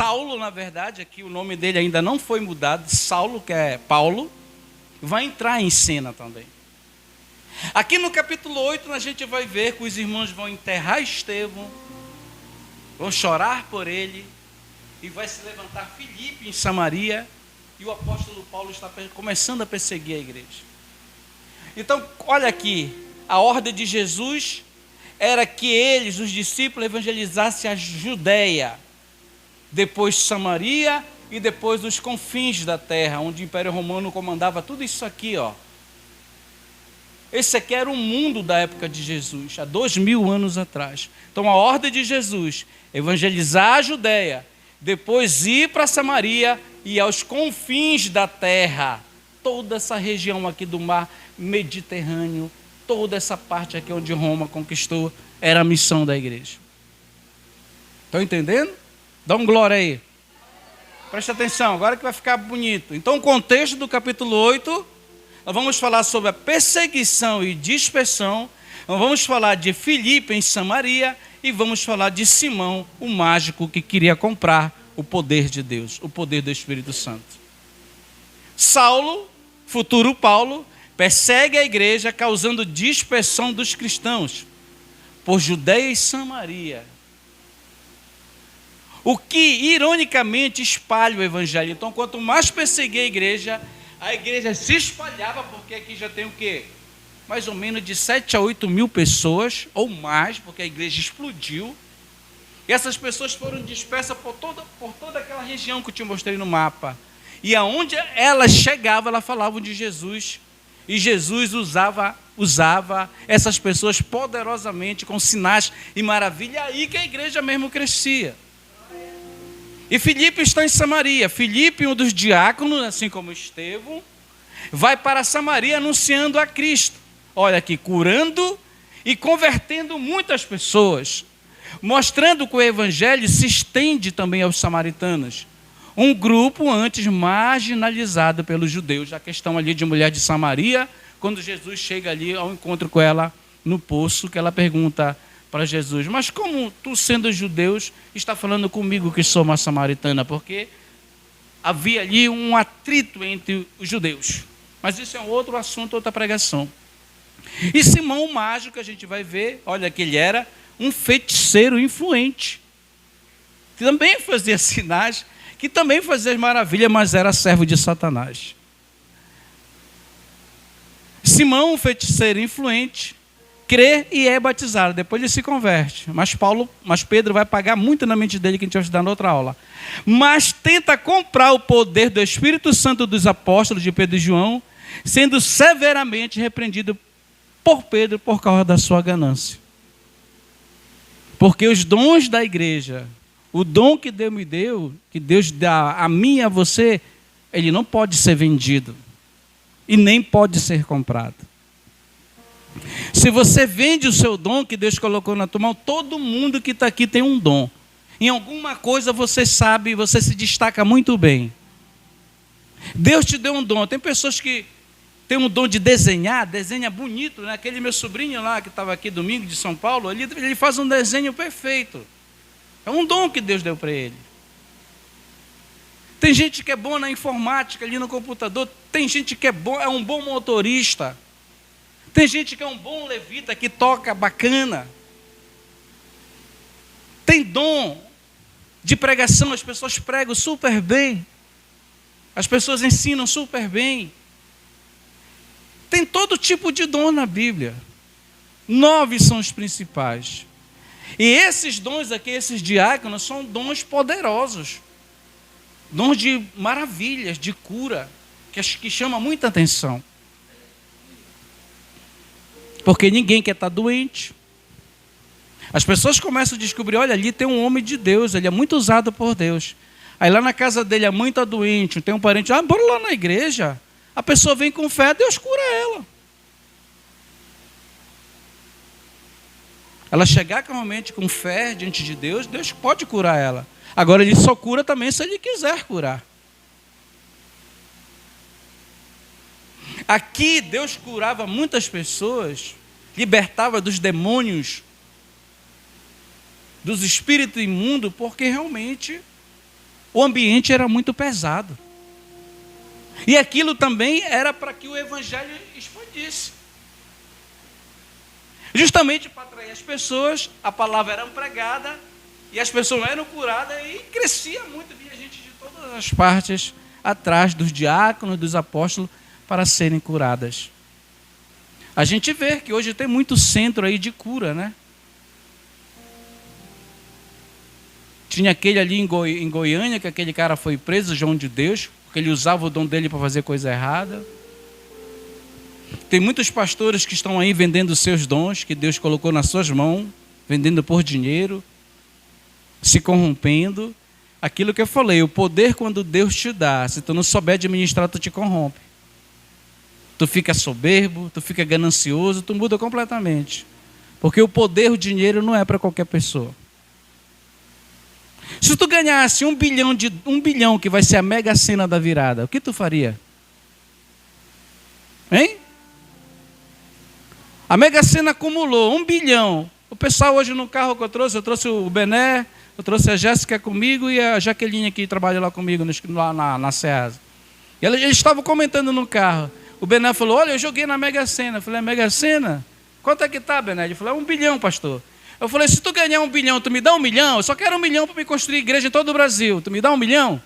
Saulo, na verdade, aqui o nome dele ainda não foi mudado, Saulo, que é Paulo, vai entrar em cena também. Aqui no capítulo 8 a gente vai ver que os irmãos vão enterrar Estevão, vão chorar por ele, e vai se levantar Filipe em Samaria, e o apóstolo Paulo está começando a perseguir a igreja. Então, olha aqui, a ordem de Jesus era que eles, os discípulos, evangelizassem a Judeia, depois Samaria e depois os confins da terra, onde o Império Romano comandava tudo isso aqui, ó. Esse aqui era o mundo da época de Jesus, há 2000 anos atrás. Então a ordem de Jesus, evangelizar a Judeia, depois ir para Samaria e aos confins da terra, toda essa região aqui do mar Mediterrâneo, toda essa parte aqui onde Roma conquistou, era a missão da igreja. Estão entendendo? Dá um glória aí. Presta atenção, agora que vai ficar bonito. Então o contexto do capítulo 8, nós vamos falar sobre a perseguição e dispersão, nós vamos falar de Filipe em Samaria e vamos falar de Simão, o mágico que queria comprar o poder de Deus, o poder do Espírito Santo. Saulo, futuro Paulo, persegue a igreja causando dispersão dos cristãos por Judeia e Samaria. O que, ironicamente, espalha o evangelho. Então, quanto mais perseguia a igreja se espalhava, porque aqui já tem o quê? Mais ou menos de 7 a 8 mil pessoas, ou mais, porque a igreja explodiu. E essas pessoas foram dispersas por toda aquela região que eu te mostrei no mapa. E aonde elas chegavam, elas falavam de Jesus. E Jesus usava essas pessoas poderosamente, com sinais e maravilha. É aí que a igreja mesmo crescia. E Filipe está em Samaria. Filipe, um dos diáconos, assim como Estevão, vai para Samaria anunciando a Cristo. Olha aqui, curando e convertendo muitas pessoas, mostrando que o evangelho se estende também aos samaritanos. Um grupo antes marginalizado pelos judeus. A questão ali de mulher de Samaria, quando Jesus chega ali ao encontro com ela no poço, que ela pergunta para Jesus: mas como tu, sendo judeus, está falando comigo que sou uma samaritana? Porque havia ali um atrito entre os judeus. Mas isso é um outro assunto, outra pregação. E Simão, o mágico, a gente vai ver, olha que ele era um feiticeiro influente, que também fazia sinais, que também fazia maravilha, mas era servo de Satanás. Simão, um feiticeiro influente, crê e é batizado, depois ele se converte. Mas Pedro vai pagar muito na mente dele, que a gente vai estudar na outra aula. Mas tenta comprar o poder do Espírito Santo dos apóstolos de Pedro e João, sendo severamente repreendido por Pedro por causa da sua ganância. Porque os dons da igreja, o dom que Deus me deu, que Deus dá a mim e a você, ele não pode ser vendido e nem pode ser comprado. Se você vende o seu dom que Deus colocou na tua mão, todo mundo que está aqui tem um dom. Em alguma coisa você sabe, você se destaca muito bem. Deus te deu um dom. Tem pessoas que têm um dom de desenhar, desenha bonito, né? Aquele meu sobrinho lá que estava aqui domingo de São Paulo, ele faz um desenho perfeito. É um dom que Deus deu para ele. Tem gente que é boa na informática, ali no computador. Tem gente que é um bom motorista. Tem gente que é um bom levita, que toca bacana. Tem dom de pregação, as pessoas pregam super bem. As pessoas ensinam super bem. Tem todo tipo de dom na Bíblia. 9 são os principais. E esses dons aqui, esses diáconos, são dons poderosos. Dons de maravilhas, de cura, que chama muita atenção. Porque ninguém quer estar doente. As pessoas começam a descobrir, olha, ali tem um homem de Deus, ele é muito usado por Deus. Aí lá na casa dele a mãe está doente, tem um parente, bora lá na igreja. A pessoa vem com fé, Deus cura ela. Ela chegar realmente com fé diante de Deus, Deus pode curar ela. Agora ele só cura também se ele quiser curar. Aqui Deus curava muitas pessoas, libertava dos demônios, dos espíritos imundos, porque realmente O ambiente era muito pesado. E aquilo também era para que o evangelho expandisse. Justamente para atrair as pessoas, a palavra era pregada, e as pessoas eram curadas, e crescia muito, via gente de todas as partes atrás dos diáconos, dos apóstolos, para serem curadas. A gente vê que hoje tem muito centro aí de cura, né? Tinha aquele ali em Goiânia, que aquele cara foi preso, João de Deus, porque ele usava o dom dele para fazer coisa errada. Tem muitos pastores que estão aí vendendo seus dons, que Deus colocou nas suas mãos, vendendo por dinheiro, se corrompendo. Aquilo que eu falei, o poder quando Deus te dá, se tu não souber administrar, tu te corrompe. Tu fica soberbo, tu fica ganancioso, tu muda completamente. Porque o poder, o dinheiro não é para qualquer pessoa. Se tu ganhasse 1 bilhão, que vai ser a mega sena da virada, o que tu faria? Hein? A mega sena acumulou 1 bilhão. O pessoal hoje no carro que eu trouxe o Bené, eu trouxe a Jéssica comigo e a Jaqueline que trabalha lá comigo lá na Ceasa. E eles estavam comentando no carro. O Bené falou, olha, eu joguei na mega sena. Eu falei, a mega sena? Quanto é que tá, Bené? Ele falou, 1 bilhão, pastor. Eu falei, se tu ganhar 1 bilhão, tu me dá 1 milhão? Eu só quero 1 milhão para me construir igreja em todo o Brasil. Tu me dá 1 milhão?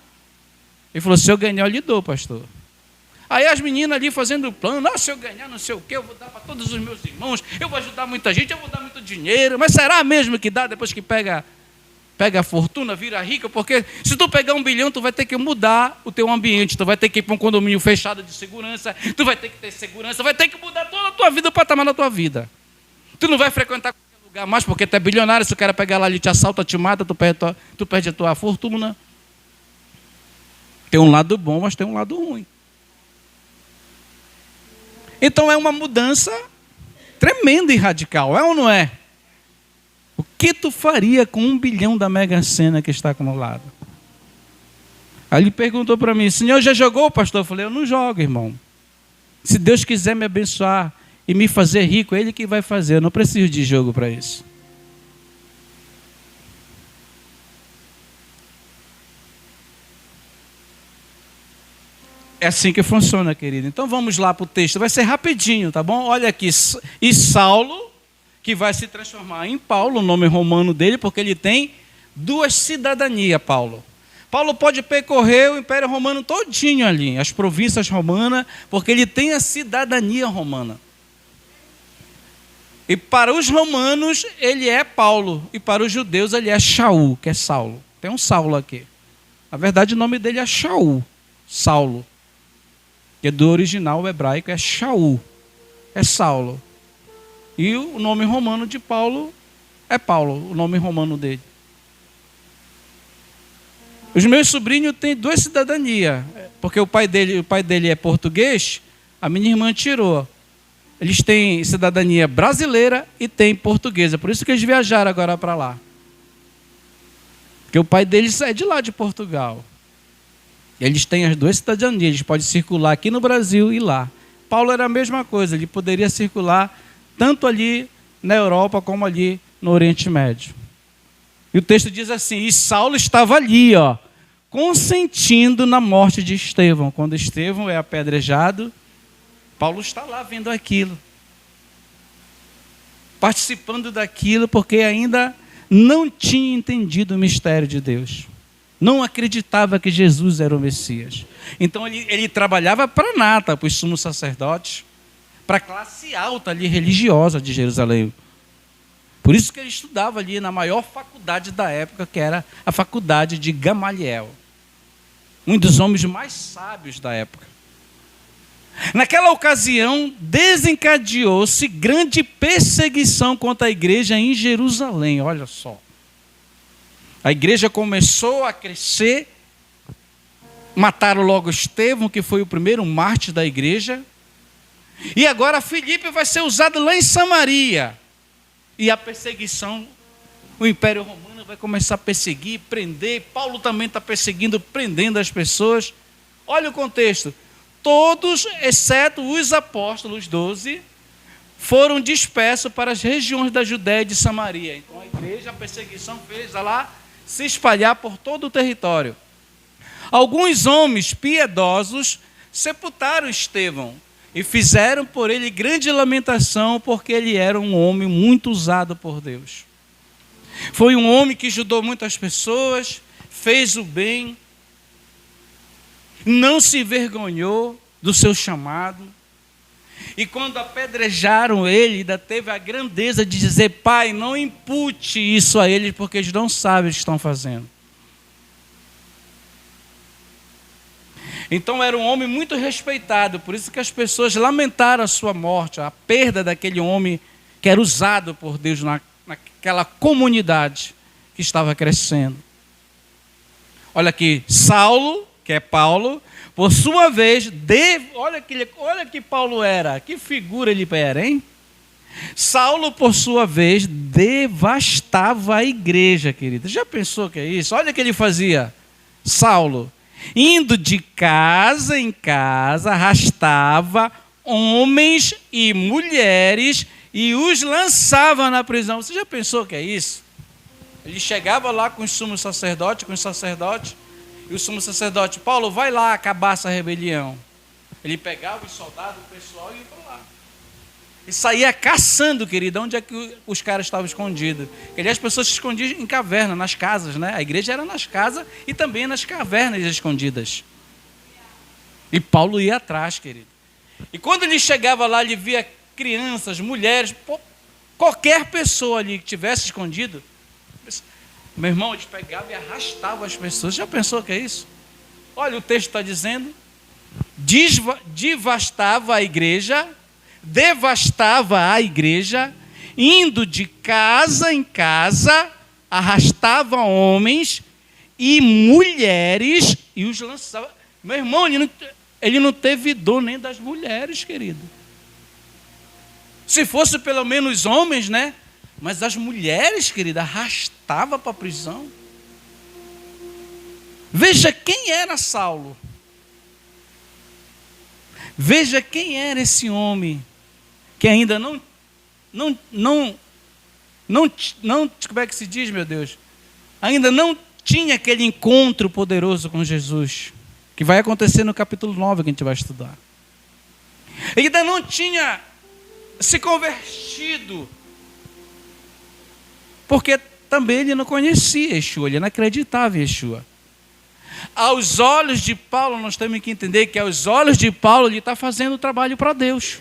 Ele falou, se eu ganhar, eu lhe dou, pastor. Aí as meninas ali fazendo plano, se eu ganhar não sei o quê, eu vou dar para todos os meus irmãos, eu vou ajudar muita gente, eu vou dar muito dinheiro. Mas será mesmo que dá depois que pega a fortuna, vira rica? Porque se tu pegar 1 bilhão, tu vai ter que mudar o teu ambiente, tu vai ter que ir para um condomínio fechado de segurança, tu vai ter que ter segurança, vai ter que mudar toda a tua vida, o patamar da tua vida. Tu não vai frequentar qualquer lugar mais porque tu é bilionário, se o cara pegar lá ali, te assalta, te mata, tu perde a tua fortuna. Tem um lado bom, mas tem um lado ruim. Então é uma mudança tremenda e radical, é ou não é? O que tu faria com 1 bilhão da mega sena que está acumulado? Aí ele perguntou para mim, senhor, já jogou, pastor? Eu falei, eu não jogo, irmão. Se Deus quiser me abençoar e me fazer rico, é Ele que vai fazer, eu não preciso de jogo para isso. É assim que funciona, querido. Então vamos lá para o texto. Vai ser rapidinho, tá bom? Olha aqui. E Saulo, que vai se transformar em Paulo, o nome romano dele, porque ele tem 2 cidadanias, Paulo. Paulo pode percorrer o Império Romano todinho ali, as províncias romanas, porque ele tem a cidadania romana. E para os romanos, ele é Paulo. E para os judeus, ele é Shaul, que é Saulo. Tem um Saulo aqui. Na verdade, o nome dele é Shaul, Saulo. Que do original hebraico é Shaul, é Saulo. E o nome romano de Paulo é Paulo, o nome romano dele. Os meus sobrinhos têm 2 cidadanias, porque o pai dele é português, a minha irmã tirou. Eles têm cidadania brasileira e têm portuguesa, por isso que eles viajaram agora para lá. Porque o pai deles é de lá de Portugal. Eles têm as 2 cidadanias, eles podem circular aqui no Brasil e lá. Paulo era a mesma coisa, ele poderia circular tanto ali na Europa como ali no Oriente Médio. E o texto diz assim, e Saulo estava ali, consentindo na morte de Estevão. Quando Estevão é apedrejado, Paulo está lá vendo aquilo. Participando daquilo porque ainda não tinha entendido o mistério de Deus. Não acreditava que Jesus era o Messias. Então ele trabalhava para a nata, para os sumos sacerdotes, para a classe alta ali religiosa de Jerusalém. Por isso que ele estudava ali na maior faculdade da época, que era a faculdade de Gamaliel. Um dos homens mais sábios da época. Naquela ocasião, desencadeou-se grande perseguição contra a igreja em Jerusalém. Olha só. A igreja começou a crescer, mataram logo Estevão, que foi o primeiro mártir da igreja, e agora Filipe vai ser usado lá em Samaria, e a perseguição, o Império Romano vai começar a perseguir, prender, Paulo também está perseguindo, prendendo as pessoas. Olha o contexto, todos, exceto os apóstolos, 12, foram dispersos para as regiões da Judéia e de Samaria. Então a igreja, a perseguição fez lá se espalhar por todo o território. Alguns homens piedosos sepultaram Estevão e fizeram por ele grande lamentação, porque ele era um homem muito usado por Deus. Foi um homem que ajudou muitas pessoas, fez o bem, não se envergonhou do seu chamado. E quando apedrejaram ele, ainda teve a grandeza de dizer: Pai, não impute isso a eles, porque eles não sabem o que estão fazendo. Então era um homem muito respeitado, por isso que as pessoas lamentaram a sua morte, a perda daquele homem que era usado por Deus naquela comunidade que estava crescendo. Olha aqui, Saulo, que é Paulo, por sua vez, olha que Paulo era, que figura ele era, hein? Saulo, por sua vez, devastava a igreja, querida. Já pensou que é isso? Olha o que ele fazia, Saulo. Indo de casa em casa, arrastava homens e mulheres e os lançava na prisão. Você já pensou que é isso? Ele chegava lá com os sumos sacerdotes, e o sumo sacerdote: Paulo, vai lá acabar essa rebelião. Ele pegava os soldados, o pessoal, e ia para lá. E saía caçando, querido, onde é que os caras estavam escondidos. Porque as pessoas se escondiam em caverna, nas casas, né? A igreja era nas casas e também nas cavernas escondidas. E Paulo ia atrás, querido. E quando ele chegava lá, ele via crianças, mulheres, qualquer pessoa ali que tivesse escondido, meu irmão, eles pegavam e arrastavam as pessoas. Já pensou que é isso? Olha, o texto está dizendo: devastava a igreja, indo de casa em casa, arrastava homens e mulheres e os lançava. Meu irmão, ele não teve dor nem das mulheres, querido. Se fosse pelo menos homens, né? Mas as mulheres, querida, arrastava para a prisão. Veja quem era Saulo. Veja quem era esse homem que ainda não, como é que se diz, meu Deus? Ainda não tinha aquele encontro poderoso com Jesus, que vai acontecer no capítulo 9 que a gente vai estudar. Ele ainda não tinha se convertido, porque também ele não conhecia Yeshua, ele não acreditava em Yeshua. Aos olhos de Paulo, nós temos que entender que aos olhos de Paulo ele está fazendo o trabalho para Deus.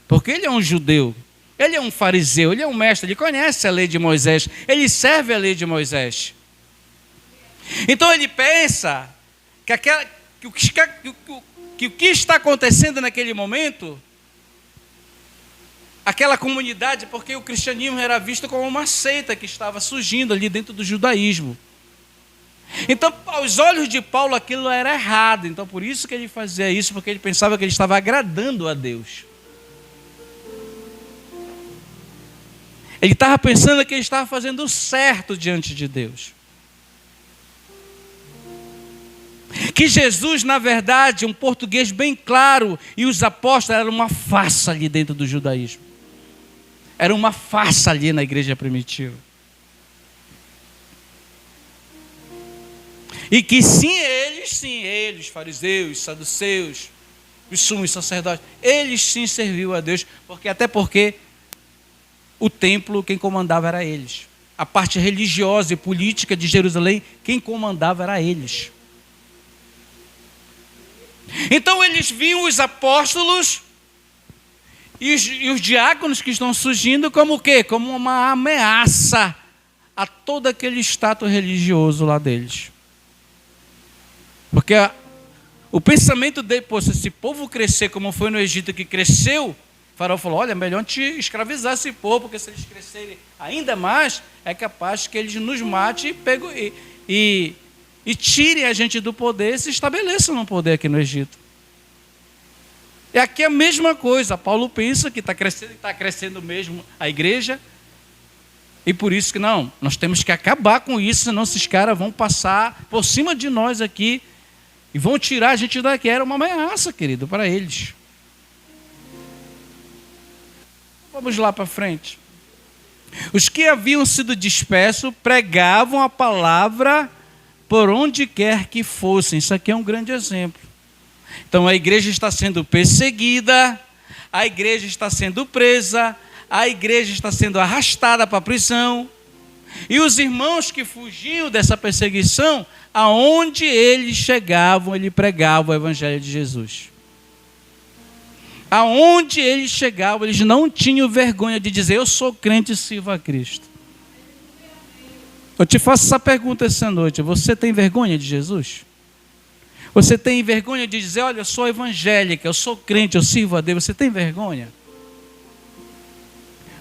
Porque ele é um judeu, ele é um fariseu, ele é um mestre, ele conhece a lei de Moisés, ele serve a lei de Moisés. Então ele pensa que o que está acontecendo naquele momento, aquela comunidade, porque o cristianismo era visto como uma seita que estava surgindo ali dentro do judaísmo. Então, aos olhos de Paulo, aquilo era errado. Então, por isso que ele fazia isso, porque ele pensava que ele estava agradando a Deus. Ele estava pensando que ele estava fazendo o certo diante de Deus. Que Jesus, na verdade, um português bem claro, e os apóstolos eram uma farsa ali dentro do judaísmo. Era uma farsa ali na igreja primitiva. E que sim, eles, fariseus, saduceus, os sumos sacerdotes, eles sim serviam a Deus, até porque o templo, quem comandava era eles. A parte religiosa e política de Jerusalém, quem comandava era eles. Então eles viam os apóstolos e os diáconos que estão surgindo como o quê? Como uma ameaça a todo aquele status religioso lá deles. Porque o pensamento dele, se esse povo crescer como foi no Egito que cresceu, o faraó falou: olha, melhor te escravizar esse povo, porque se eles crescerem ainda mais, é capaz que eles nos matem e tirem a gente do poder e se estabeleçam no poder aqui no Egito. E aqui é a mesma coisa. Paulo pensa que está crescendo mesmo a igreja, e por isso que nós temos que acabar com isso, senão esses caras vão passar por cima de nós aqui e vão tirar a gente daqui. Era uma ameaça, querido, para eles. Vamos lá para frente. Os que haviam sido dispersos pregavam a palavra por onde quer que fossem. Isso aqui é um grande exemplo. Então a igreja está sendo perseguida, a igreja está sendo presa, a igreja está sendo arrastada para a prisão. E os irmãos que fugiam dessa perseguição, aonde eles chegavam, ele pregava o evangelho de Jesus. Aonde eles chegavam, eles não tinham vergonha de dizer: eu sou crente e sirvo a Cristo. Eu te faço essa pergunta essa noite: você tem vergonha de Jesus? Você tem vergonha de dizer: olha, eu sou evangélica, eu sou crente, eu sirvo a Deus? Você tem vergonha?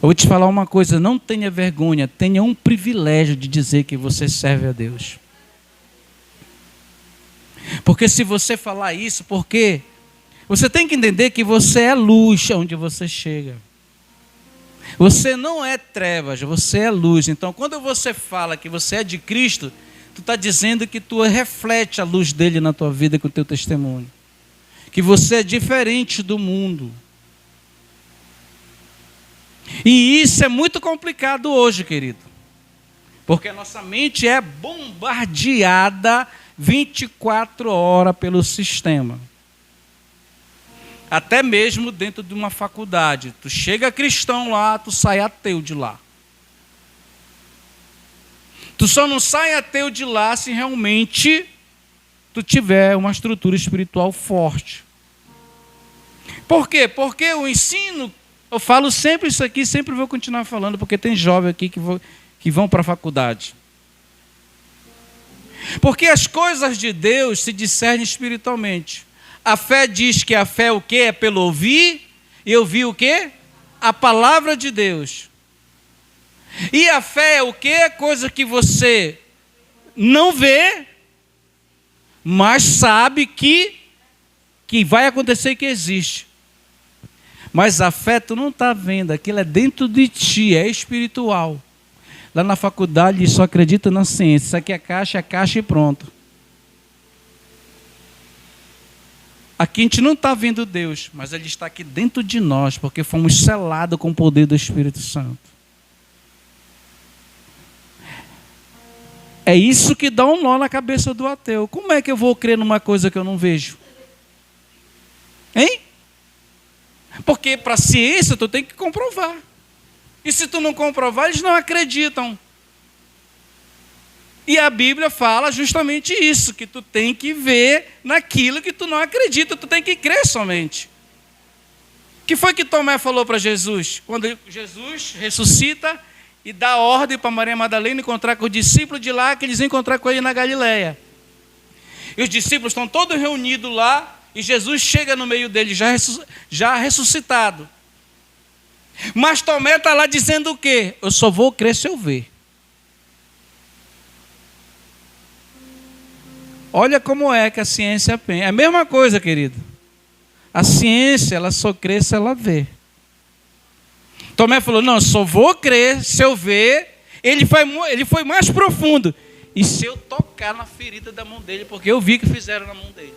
Eu vou te falar uma coisa: não tenha vergonha, tenha um privilégio de dizer que você serve a Deus. Porque se você falar isso, porque você tem que entender que você é luz onde você chega. Você não é trevas, você é luz. Então, quando você fala que você é de Cristo, tu está dizendo que tu reflete a luz dele na tua vida com o teu testemunho. Que você é diferente do mundo. E isso é muito complicado hoje, querido. Porque a nossa mente é bombardeada 24 horas pelo sistema. Até mesmo dentro de uma faculdade. Tu chega cristão lá, tu sai ateu de lá. Tu só não sai ateu de lá se realmente tu tiver uma estrutura espiritual forte. Por quê? Porque o ensino, eu falo sempre isso aqui, sempre vou continuar falando, porque tem jovem aqui que vão para a faculdade. Porque as coisas de Deus se discernem espiritualmente. A fé diz que a fé é o quê? É pelo ouvir, e ouvir o quê? A palavra de Deus. E a fé é o quê? É coisa que você não vê, mas sabe que vai acontecer e que existe. Mas a fé tu não está vendo, aquilo é dentro de ti, é espiritual. Lá na faculdade só acredita na ciência, isso aqui é caixa e pronto. Aqui a gente não está vendo Deus, mas Ele está aqui dentro de nós, porque fomos selados com o poder do Espírito Santo. É isso que dá um nó na cabeça do ateu. Como é que eu vou crer numa coisa que eu não vejo? Hein? Porque para a ciência tu tem que comprovar. E se tu não comprovar, eles não acreditam. E a Bíblia fala justamente isso, que tu tem que ver naquilo que tu não acredita, tu tem que crer somente. O que foi que Tomé falou para Jesus? Quando Jesus ressuscita e dá ordem para Maria Madalena encontrar com os discípulos de lá, que eles iam encontrar com ele na Galileia. E os discípulos estão todos reunidos lá, e Jesus chega no meio deles, já ressuscitado. Mas Tomé está lá dizendo o quê? Eu só vou crer se eu ver. Olha como é que a ciência pensa. É a mesma coisa, querido. A ciência, ela só crê se ela vê. Tomé falou: não, eu só vou crer se eu ver. Ele foi mais profundo. E se eu tocar na ferida da mão dele, porque eu vi que fizeram na mão dele.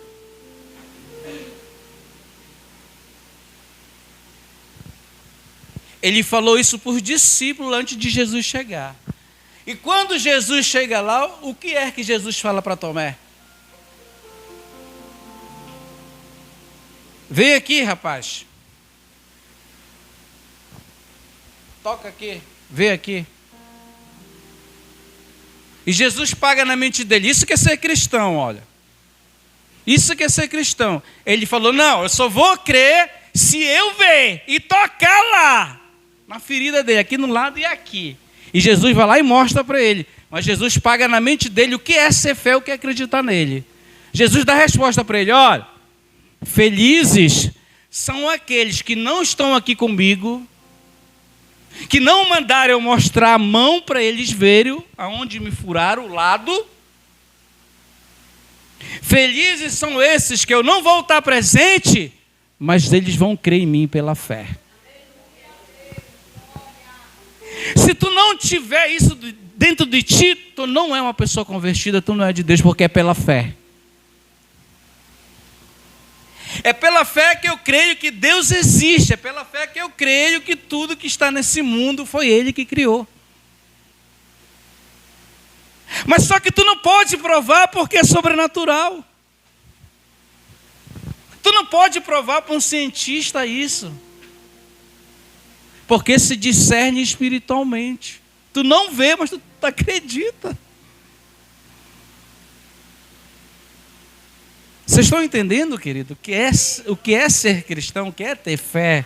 Ele falou isso para os discípulos antes de Jesus chegar. E quando Jesus chega lá, o que é que Jesus fala para Tomé? Vem aqui, rapaz. Toca aqui. Vem aqui. E Jesus paga na mente dele. Isso que é ser cristão, olha. Isso que é ser cristão. Ele falou: não, eu só vou crer se eu ver e tocar lá. Na ferida dele, aqui no lado e aqui. E Jesus vai lá e mostra para ele. Mas Jesus paga na mente dele o que é ser fé, o que é acreditar nele. Jesus dá a resposta para ele: olha, felizes são aqueles que não estão aqui comigo, que não mandaram eu mostrar a mão para eles verem aonde me furaram o lado. Felizes são esses que eu não vou estar presente, mas eles vão crer em mim pela fé. Se tu não tiver isso dentro de ti, tu não é uma pessoa convertida, tu não é de Deus, porque é pela fé. É pela fé que eu creio que Deus existe. É pela fé que eu creio que tudo que está nesse mundo foi Ele que criou. Mas só que tu não pode provar porque é sobrenatural. Tu não pode provar para um cientista isso. Porque se discerne espiritualmente. Tu não vê, mas tu acredita. Vocês estão entendendo, querido, o que é ser cristão, o que é ter fé?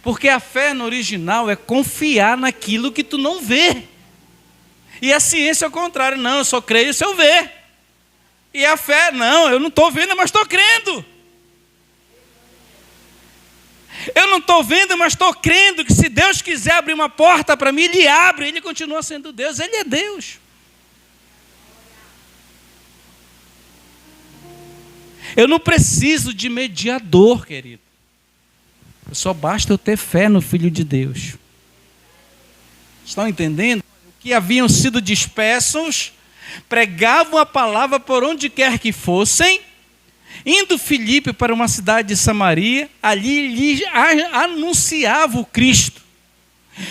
Porque a fé no original é confiar naquilo que tu não vê. E a ciência é o contrário. Não, eu só creio se eu ver. E a fé, não, eu não estou vendo, mas estou crendo. Eu não estou vendo, mas estou crendo que se Deus quiser abrir uma porta para mim, Ele abre, Ele continua sendo Deus, Ele é Deus. Eu não preciso de mediador, querido. Só basta eu ter fé no Filho de Deus. Estão entendendo? Que haviam sido dispersos, pregavam a palavra por onde quer que fossem, indo Filipe para uma cidade de Samaria, ali lhe anunciava o Cristo.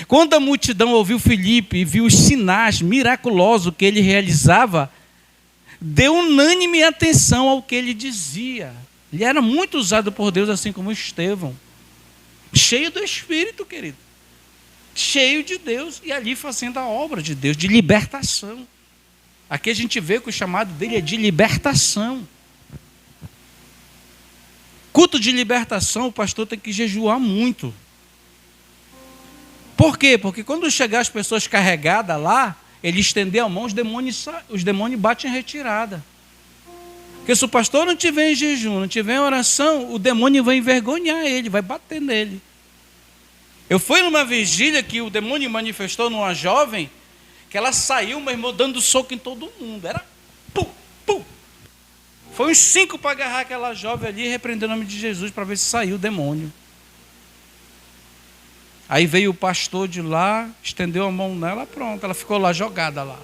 Quando a multidão ouviu Filipe e viu os sinais miraculosos que ele realizava, deu unânime atenção ao que ele dizia. Ele era muito usado por Deus, assim como Estevão. Cheio do Espírito, querido. Cheio de Deus. E ali fazendo a obra de Deus, de libertação. Aqui a gente vê que o chamado dele é de libertação. Culto de libertação, o pastor tem que jejuar muito. Por quê? Porque quando chegar as pessoas carregadas lá, ele estender a mão, os demônios batem em retirada. Porque se o pastor não tiver em jejum, não tiver em oração, o demônio vai envergonhar ele, vai bater nele. Eu fui numa vigília que o demônio manifestou numa jovem, que ela saiu, meu irmão, dando soco em todo mundo. Era pum, pum. Foi uns 5 para agarrar aquela jovem ali e repreender o nome de Jesus para ver se saiu o demônio. Aí veio o pastor de lá, estendeu a mão nela, pronto, ela ficou lá jogada lá.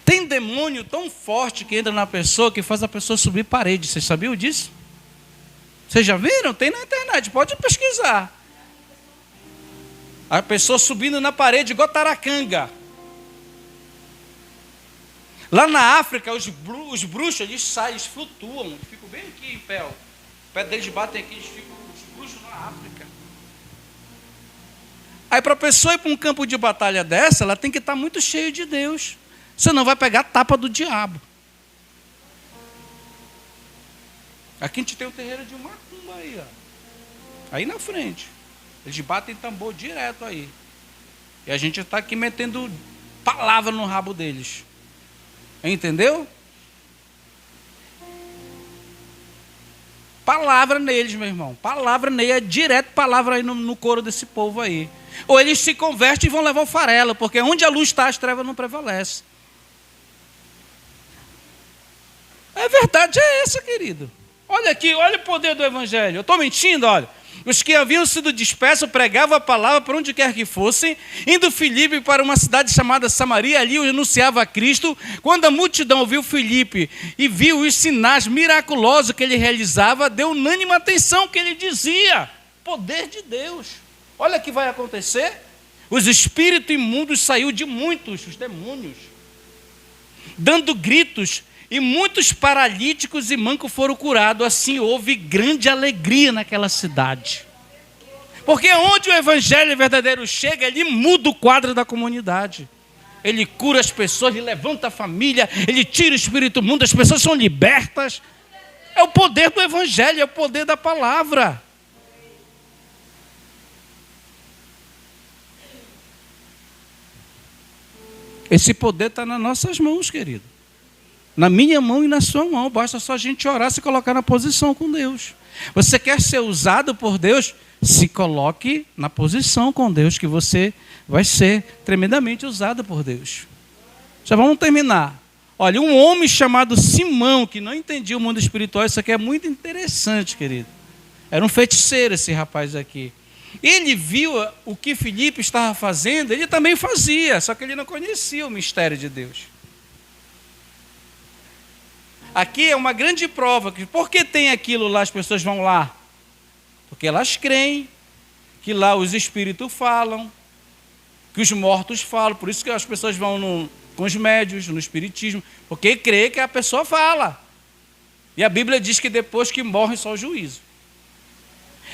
Tem demônio tão forte que entra na pessoa que faz a pessoa subir parede. Vocês sabiam disso? Vocês já viram? Tem na internet, pode pesquisar. A pessoa subindo na parede igual taracanga. Lá na África, os bruxos, eles saem, eles flutuam, eles ficam bem aqui em pé. O pé deles batem aqui, eles ficam, os bruxos na África. Aí para a pessoa ir para um campo de batalha dessa, ela tem que estar muito cheia de Deus. Você não vai pegar a tapa do diabo. Aqui a gente tem o terreiro de Macumba aí, ó. Aí na frente. Eles batem tambor direto aí. E a gente está aqui metendo palavra no rabo deles. Entendeu? Palavra neles, meu irmão. Palavra neles, é direto palavra aí no couro desse povo aí. Ou eles se convertem e vão levar o farelo, porque onde a luz está, as trevas não prevalecem. A verdade é essa, querido. Olha aqui, olha o poder do Evangelho. Eu estou mentindo, olha. Os que haviam sido dispersos pregavam a palavra por onde quer que fossem, indo Filipe para uma cidade chamada Samaria, ali anunciava a Cristo. Quando a multidão ouviu Filipe e viu os sinais miraculosos que ele realizava, deu unânime atenção ao que ele dizia. Poder de Deus. Olha o que vai acontecer. Os espíritos imundos saíram de muitos, os demônios, dando gritos, e muitos paralíticos e mancos foram curados. Assim houve grande alegria naquela cidade. Porque onde o evangelho verdadeiro chega, ele muda o quadro da comunidade. Ele cura as pessoas, ele levanta a família, ele tira o espírito imundo, as pessoas são libertas. É o poder do evangelho, é o poder da palavra. Esse poder está nas nossas mãos, querido. Na minha mão e na sua mão. Basta só a gente orar, se colocar na posição com Deus. Você quer ser usado por Deus? Se coloque na posição com Deus, que você vai ser tremendamente usado por Deus. Já vamos terminar. Olha, um homem chamado Simão, que não entendia o mundo espiritual, isso aqui é muito interessante, querido. Era um feiticeiro esse rapaz aqui. Ele viu o que Filipe estava fazendo, ele também fazia, só que ele não conhecia o mistério de Deus. Aqui é uma grande prova. Por que tem aquilo lá, as pessoas vão lá? Porque elas creem que lá os espíritos falam, que os mortos falam, por isso que as pessoas vão com os médiuns, no espiritismo, porque crê que a pessoa fala. E a Bíblia diz que depois que morre só o juízo.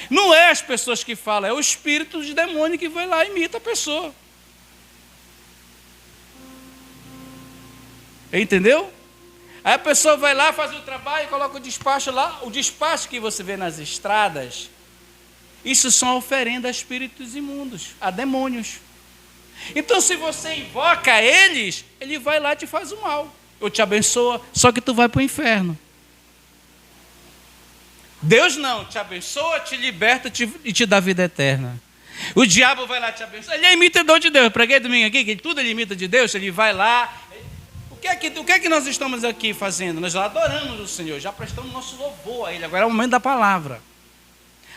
Não é as pessoas que falam, é o espírito de demônio que vai lá e imita a pessoa. Entendeu? Aí a pessoa vai lá, faz o trabalho e coloca o despacho lá. O despacho que você vê nas estradas, isso são oferendas a espíritos imundos, a demônios. Então se você invoca eles, ele vai lá e te faz o mal. Ou te abençoa, só que tu vai para o inferno. Deus não, te abençoa, te liberta e te dá vida eterna. O diabo vai lá te abençoar. Ele é imitador de Deus. Eu preguei domingo aqui, que tudo ele imita de Deus. Ele vai lá. O que é que nós estamos aqui fazendo? Nós já adoramos o Senhor, já prestamos nosso louvor a Ele. Agora é o momento da palavra.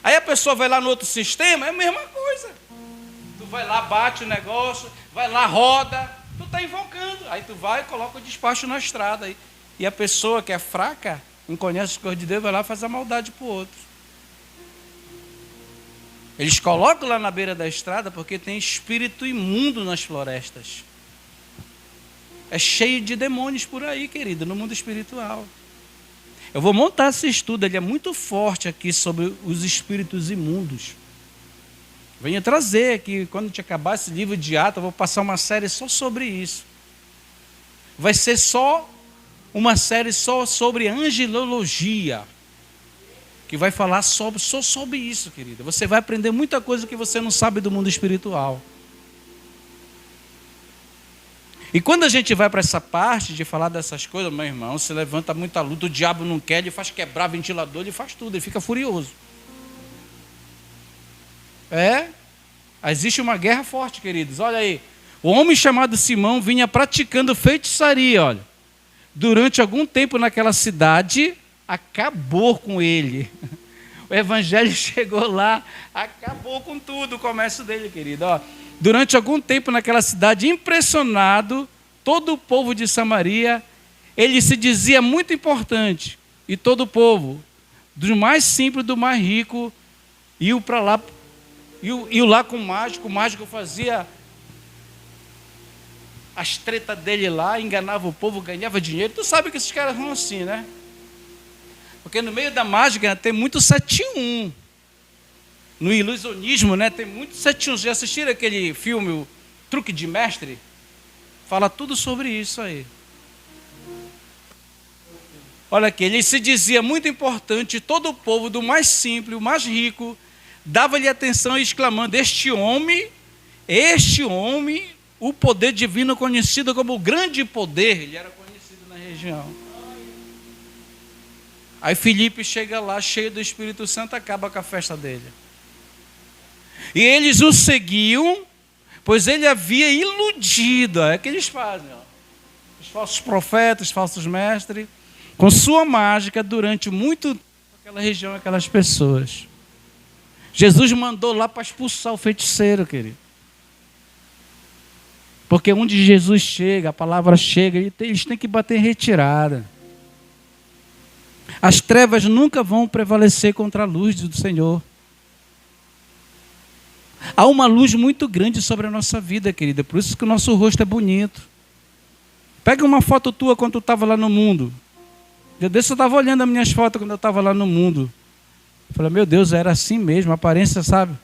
Aí a pessoa vai lá no outro sistema, é a mesma coisa. Tu vai lá, bate o negócio, vai lá, roda. Tu está invocando. Aí tu vai e coloca o despacho na estrada. E a pessoa que é fraca, não conhece as coisas de Deus, vai lá e faz a maldade para o outro. Eles colocam lá na beira da estrada porque tem espírito imundo nas florestas. É cheio de demônios por aí, querido, no mundo espiritual. Eu vou montar esse estudo, ele é muito forte aqui sobre os espíritos imundos. Venha trazer aqui, quando a gente acabar esse livro de Atos, eu vou passar uma série só sobre isso. Vai ser uma série só sobre angelologia, que vai falar só sobre isso, querida. Você vai aprender muita coisa que você não sabe do mundo espiritual. E quando a gente vai para essa parte de falar dessas coisas, meu irmão, se levanta muita luta, o diabo não quer, ele faz quebrar ventilador, ele faz tudo, ele fica furioso. Existe uma guerra forte, queridos. Olha aí, o homem chamado Simão vinha praticando feitiçaria, olha. Durante algum tempo naquela cidade, acabou com ele. O evangelho chegou lá, acabou com tudo o comércio dele, querido. Ó, durante algum tempo naquela cidade, impressionado, todo o povo de Samaria, ele se dizia muito importante. E todo o povo, do mais simples, do mais rico, iam para lá, iam lá com o mágico fazia as tretas dele lá, enganava o povo, ganhava dinheiro. Tu sabe que esses caras vão assim, né? Porque no meio da mágica tem muito 7-1. No ilusionismo, né, tem muito 7-1. Já assistiram aquele filme, o Truque de Mestre? Fala tudo sobre isso aí. Olha aqui, ele se dizia muito importante, todo o povo, do mais simples, o mais rico, dava-lhe atenção exclamando, este homem, o poder divino conhecido como o grande poder, ele era conhecido na região. Aí Filipe chega lá, cheio do Espírito Santo, acaba com a festa dele. E eles o seguiam, pois ele havia iludido, é o que eles fazem, ó. Os falsos profetas, os falsos mestres, com sua mágica durante muito tempo, aquela região, aquelas pessoas. Jesus mandou lá para expulsar o feiticeiro, querido. Porque onde Jesus chega, a palavra chega, eles têm que bater em retirada. As trevas nunca vão prevalecer contra a luz do Senhor. Há uma luz muito grande sobre a nossa vida, querida. Por isso que o nosso rosto é bonito. Pega uma foto tua quando tu estava lá no mundo. Eu estava olhando as minhas fotos quando eu estava lá no mundo. Eu falei, meu Deus, era assim mesmo. A aparência, sabe?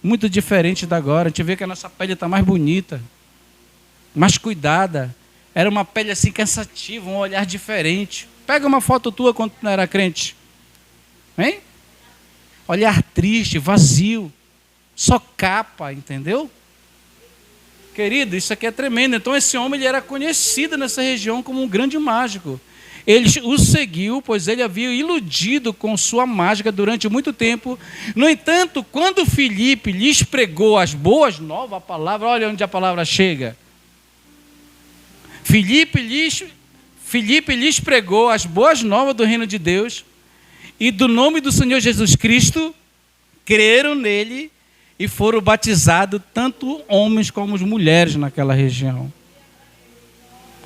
Muito diferente da agora. A gente vê que a nossa pele está mais bonita. Mais cuidada. Era uma pele assim cansativa, um olhar diferente. Pega uma foto tua quando tu não era crente. Hein? Olhar triste, vazio. Só capa, entendeu? Querido, isso aqui é tremendo. Então esse homem ele era conhecido nessa região como um grande mágico. Ele o seguiu, pois ele havia iludido com sua mágica durante muito tempo. No entanto, quando Filipe lhes pregou as boas novas, a palavra, olha onde a palavra chega. Filipe lhes pregou as boas novas do reino de Deus e do nome do Senhor Jesus Cristo, creram nele e foram batizados tanto homens como mulheres naquela região.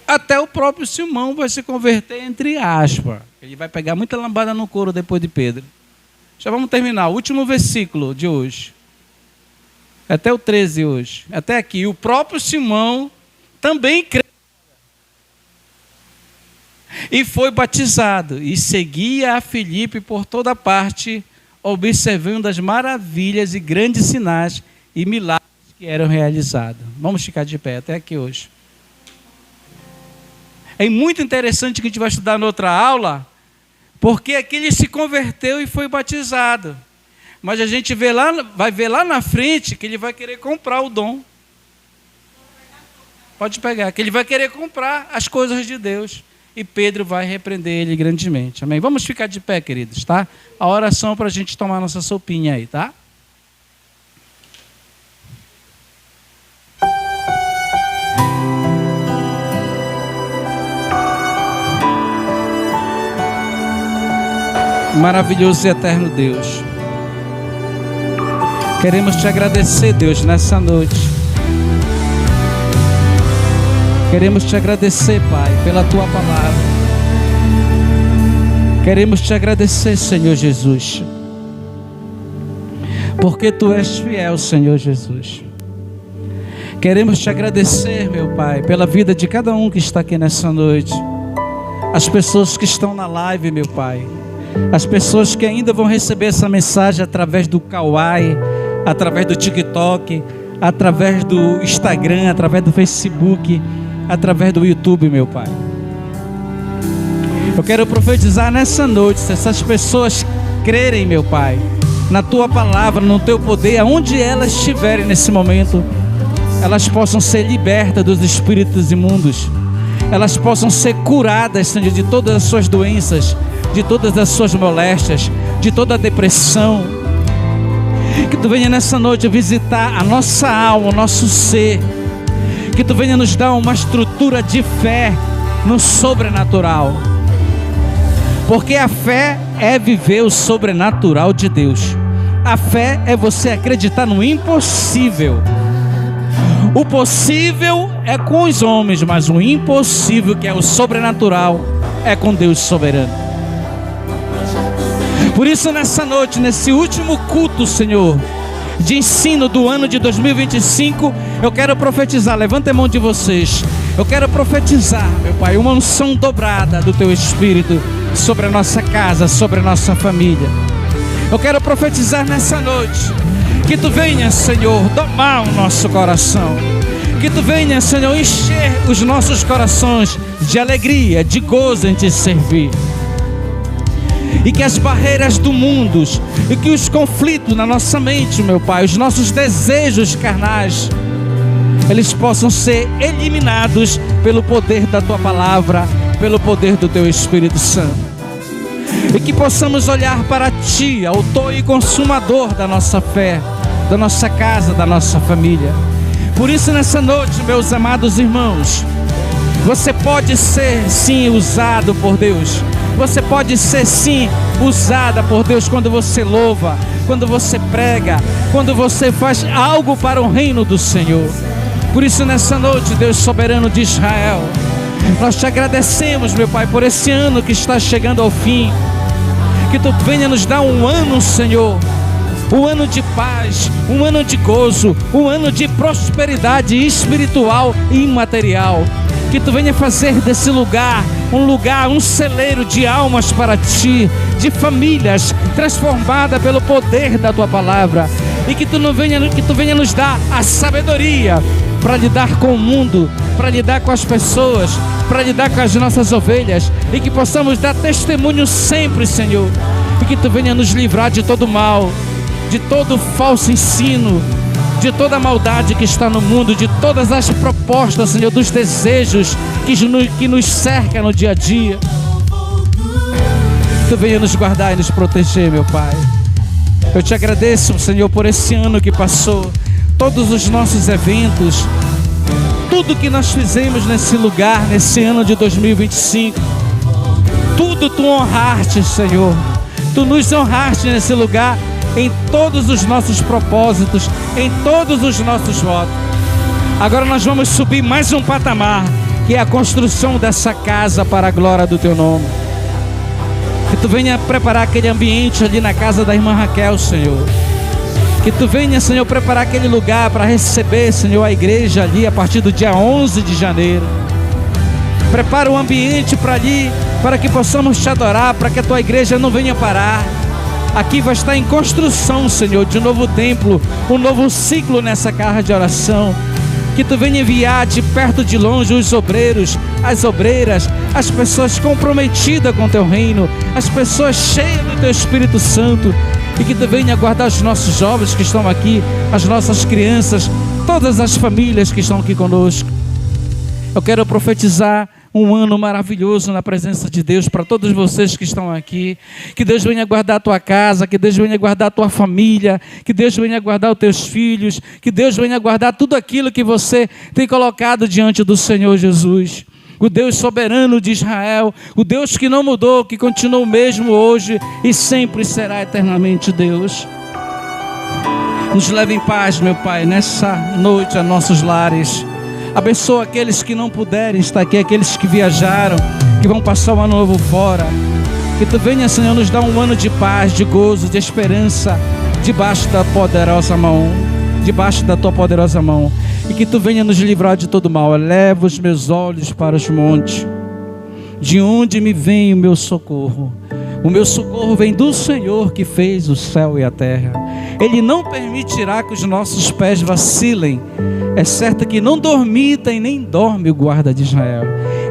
Até o próprio Simão vai se converter, entre aspas. Ele vai pegar muita lambada no couro depois de Pedro. Já vamos terminar. O último versículo de hoje. Até o 13 hoje. Até aqui. O próprio Simão também creu. E foi batizado. E seguia a Filipe por toda parte, observando as maravilhas e grandes sinais e milagres que eram realizados. Vamos ficar de pé até aqui hoje. É muito interessante que a gente vai estudar noutra aula, porque aqui ele se converteu e foi batizado. Mas a gente vai ver lá na frente que ele vai querer comprar o dom. Pode pegar, que ele vai querer comprar as coisas de Deus. E Pedro vai repreender ele grandemente. Amém? Vamos ficar de pé, queridos, tá? A oração para a gente tomar nossa sopinha aí, tá? Maravilhoso e eterno Deus, queremos te agradecer, Deus, nessa noite. Queremos te agradecer, Pai, pela tua palavra. Queremos te agradecer, Senhor Jesus, porque tu és fiel, Senhor Jesus. Queremos te agradecer, meu Pai, pela vida de cada um que está aqui nessa noite. As pessoas que estão na live, meu Pai. As pessoas que ainda vão receber essa mensagem através do Kawaii, através do TikTok, através do Instagram, através do Facebook, através do YouTube, meu Pai. Eu quero profetizar nessa noite, se essas pessoas crerem, meu Pai, na Tua palavra, no Teu poder, aonde elas estiverem nesse momento, elas possam ser libertas dos espíritos imundos, elas possam ser curadas, Senhor, de todas as suas doenças, de todas as suas moléstias, de toda a depressão. Que Tu venha nessa noite visitar a nossa alma, o nosso ser. Que Tu venha nos dar uma estrutura de fé no sobrenatural. Porque a fé é viver o sobrenatural de Deus. A fé é você acreditar no impossível. O possível é com os homens, mas o impossível, que é o sobrenatural, é com Deus soberano. Por isso, nessa noite, nesse último culto, Senhor, de ensino do ano de 2025, eu quero profetizar. Levanta a mão de vocês. Eu quero profetizar, meu Pai, uma unção dobrada do Teu Espírito sobre a nossa casa, sobre a nossa família. Eu quero profetizar nessa noite que Tu venha, Senhor, domar o nosso coração. Que Tu venha, Senhor, encher os nossos corações de alegria, de gozo em Te servir. E que as barreiras do mundo, e que os conflitos na nossa mente, meu Pai, os nossos desejos carnais, eles possam ser eliminados pelo poder da Tua palavra, pelo poder do Teu Espírito Santo. E que possamos olhar para Ti, autor e consumador da nossa fé, da nossa casa, da nossa família. Por isso, nessa noite, meus amados irmãos, você pode ser sim usado por Deus. Você pode ser sim usada por Deus quando você louva, quando você prega, quando você faz algo para o reino do Senhor. Por isso, nessa noite, Deus soberano de Israel, nós Te agradecemos, meu Pai, por esse ano que está chegando ao fim. Que Tu venha nos dar um ano, Senhor, um ano de paz, um ano de gozo, um ano de prosperidade espiritual e imaterial. Que Tu venha fazer desse lugar, um celeiro de almas para Ti, de famílias transformadas pelo poder da Tua palavra. E que Tu venha nos dar a sabedoria para lidar com o mundo, para lidar com as pessoas, para lidar com as nossas ovelhas. E que possamos dar testemunho sempre, Senhor. E que Tu venha nos livrar de todo mal, de todo falso ensino, de toda a maldade que está no mundo, de todas as propostas, Senhor, dos desejos que nos cercam no dia a dia. Tu venha nos guardar e nos proteger, meu Pai. Eu Te agradeço, Senhor, por esse ano que passou, todos os nossos eventos, tudo que nós fizemos nesse lugar, nesse ano de 2025, tudo Tu honraste, Senhor. Tu nos honraste nesse lugar, em todos os nossos propósitos, em todos os nossos votos. Agora nós vamos subir mais um patamar, que é a construção dessa casa para a glória do Teu nome. Que Tu venha preparar aquele ambiente ali na casa da irmã Raquel, Senhor. Que tu venha, Senhor, preparar aquele lugar para receber, Senhor, a igreja ali a partir do dia 11 de janeiro. Prepara o ambiente para ali, para que possamos te adorar, para que a tua igreja não venha parar. Aqui vai estar em construção, Senhor, de um novo templo, um novo ciclo nessa casa de oração. Que tu venha enviar de perto de longe os obreiros, as obreiras, as pessoas comprometidas com o teu reino, as pessoas cheias do teu Espírito Santo. E que tu venha guardar os nossos jovens que estão aqui, as nossas crianças, todas as famílias que estão aqui conosco. Eu quero profetizar um ano maravilhoso na presença de Deus para todos vocês que estão aqui. Que Deus venha guardar a tua casa, que Deus venha guardar a tua família, que Deus venha guardar os teus filhos, que Deus venha guardar tudo aquilo que você tem colocado diante do Senhor Jesus. O Deus soberano de Israel, o Deus que não mudou, que continua o mesmo hoje e sempre será eternamente Deus. Nos leve em paz, meu Pai, nessa noite a nossos lares. Abençoa aqueles que não puderem estar aqui, aqueles que viajaram, que vão passar o ano novo fora. Que tu venha, Senhor, nos dar um ano de paz, de gozo, de esperança, debaixo da poderosa mão, debaixo da tua poderosa mão. E que tu venha nos livrar de todo mal. Eleva os meus olhos para os montes, de onde me vem o meu socorro. O meu socorro vem do Senhor que fez o céu e a terra. Ele não permitirá que os nossos pés vacilem. É certo que não dormita e nem dorme o guarda de Israel.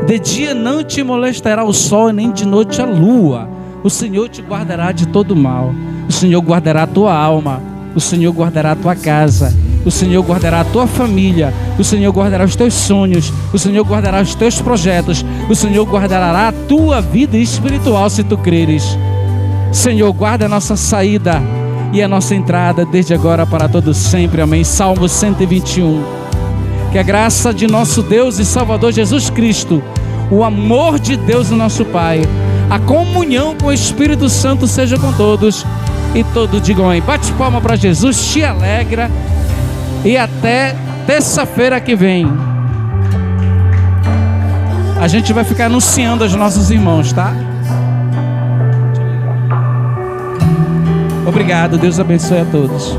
De dia não te molestará o sol e nem de noite a lua. O Senhor te guardará de todo mal. O Senhor guardará a tua alma. O Senhor guardará a tua casa. O Senhor guardará a tua família. O Senhor guardará os teus sonhos. O Senhor guardará os teus projetos. O Senhor guardará a tua vida espiritual se tu creres. Senhor, guarda a nossa saída e a nossa entrada desde agora para todo sempre. Amém. Salmo 121. Que a graça de nosso Deus e Salvador Jesus Cristo, o amor de Deus o nosso Pai, a comunhão com o Espírito Santo seja com todos. E todos digam aí, bate palma para Jesus, te alegra. E até terça-feira que vem. A gente vai ficar anunciando aos nossos irmãos, tá? Obrigado, Deus abençoe a todos.